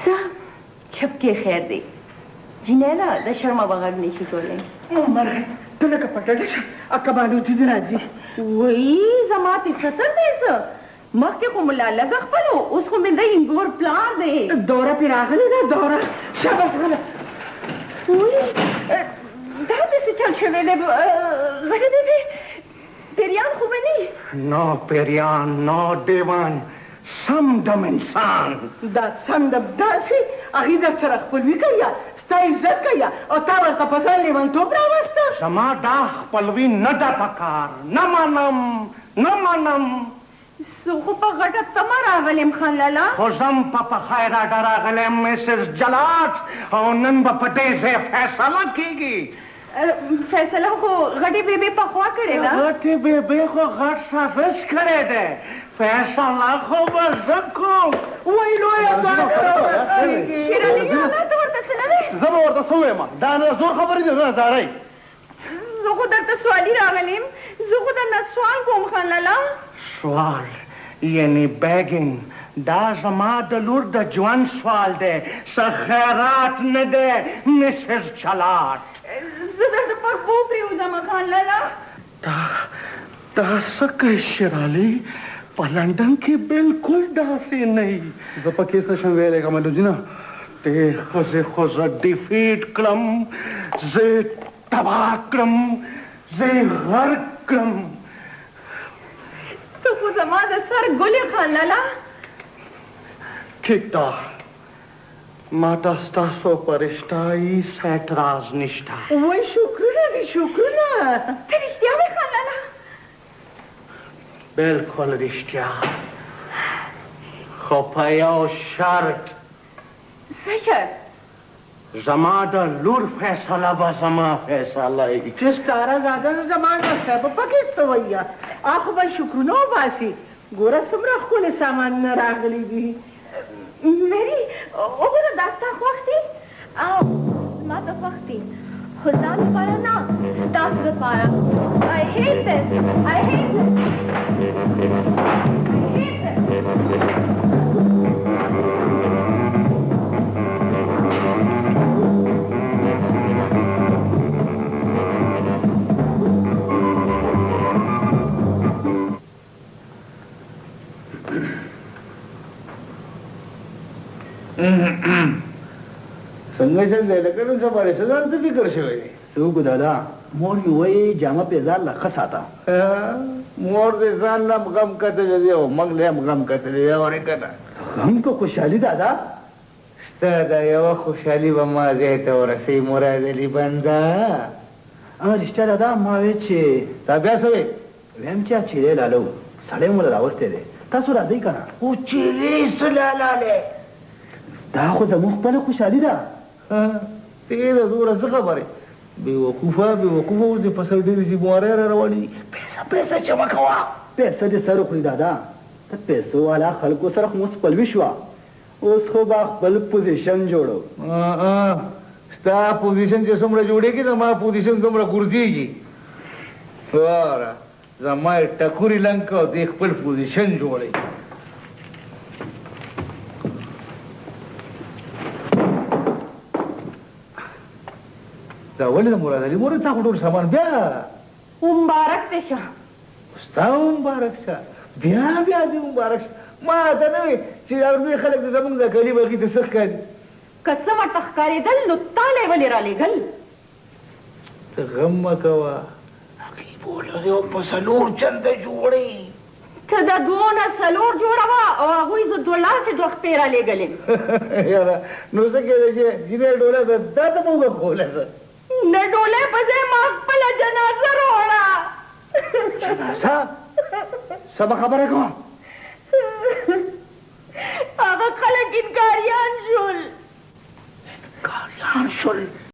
څه چپ کې خیر دی جینیلا د شرمه بغیر نشي کولی مرغه ته لکه پټړه شه اکبالوتي دې راځي وایي زما تفتر دی څه مخکې خو ملا لږه خپلو اوس خو مې د انګور پلار دی دوره پې راغلې ده دوره شاباس غله وایي دا داسې چل شوی دی غټې دی پیریان خو به نه نو پیریان نو دیوان سمدم انسان دا سمدم داسې هغې در سره خپلوي کوي ستا عزت کوي او تا ورته په ځان لیونتوب راوسته زما دا خپلوي نه ده پکار نه منم نه منم زه خو په غټه تمه راغلم خان لالا خو زم په خیر راغلم مسز جلات او نن به په دې ځای فیصله کېږي فیصله خو غټې بیبې پخوا کړې ده غټې بیبې خو غټ سازش کړی دی فیصله خو به زه کوم وایي لویه شیرعلي جانه ته ورته څه نه دی زه به ورته څه ووایم دا نه زور خبرې دي نه زارۍ زه خو درته سوالي راغلم زه خو درنه سوال کوم خان لالا سوال یعنی بیګینګ دا زما د لور د ژوند سوال دی څه خیرات نه دی مسز جلات زه درته پښبو پرېوځم خان لالا دا څه کوي شیرعلي په لندن کې بالکل داسې نه وي زه پکې څه شم ویلی کمالدینه دې ښځې خو زه ډیفیټ کړم زه تباه کړم زه غرق کړم ته خو زما د سر ګلې خان لالا ٹھیک ده ما ته ستاسو په رشته هیڅ اعتراض نشته وای شکرونه دي شکرونه ته رښتیا وایې خان لالا بالکل رښتیا خو په یو شرط څه شرط زما د لور فیصله به زما فیصله وي چې ستاره زاده زما د صاحب پکې څه وایه اخو به شکرونه وباسي ګوره څومره ښکلي سامانونه راغلي دي مری وګوره دا ستا خوښ دي او زما ته خوښ دي خو ځان لپاره نه ستاسو لپاره I hate this I hate this I hate څنګه چل دی لکه نن سبا رشته دار ته فکر شوی دی څه وکړو دادا مور یې وایي جامه پې ځان له ښه ساته مور دې ځان له هم غم کتلی دی او موږ له هم غم کتلی دی اورې که نه غم که خوشحالي دادا ستا دا یوه خوشحالي به ما ځای ته ورسوي مراد علي بنده رښتیا دادا ما وی چې تا بیا څه وی ویم چې چیرې لاله سړی مو له راوستی دی تاسو راځئ که نه خو چیرې څه لالالی دا خو زموږ خپله خوشحالي ده تېره دوره څه خبرې بېوقوفه بېوقوفه اوس دې په سر ډېرې ذموارۍ را روانې دي پیسه چې مه کوه پیسه دې سر وخوري دادا د پیسو والا خلکو سره خو مو خپلوي شوه اوس خو به خپل پوزیشن جوړو ستا پوزیشن چې څومره جوړېږي زما پوزیشن څومره غورځېږي واره زما یې ټکورې لنګ کړه او دې خپل پوزیشن جوړوي دا ولې د مراد علي مور تا خو ټول سامان بیا مبارک دې شه ستا مبارک شه بیا دې مبارک شه ما ته نه وې چې اروي خلک د زمونږ د کلي بلکې ته څه ښکاري که څه ورته ښکارېدل نو تا لی ولې رالېږل ته غم مه کوه هغې بوله دی او په څلور چنده جوړوي ته د دوو نه څلور جوړه وه او هغوی زه دوه لاسې دوه خپې رالېږل یم یاره نو څه کېده چې جینۍ ډوله ده دا ته به وګښوله څه د ډولۍ په ځای ما خپله جنازه راوړه جنازه څه به خبره کوم هغه خلک انکاریان شول انکاریان شول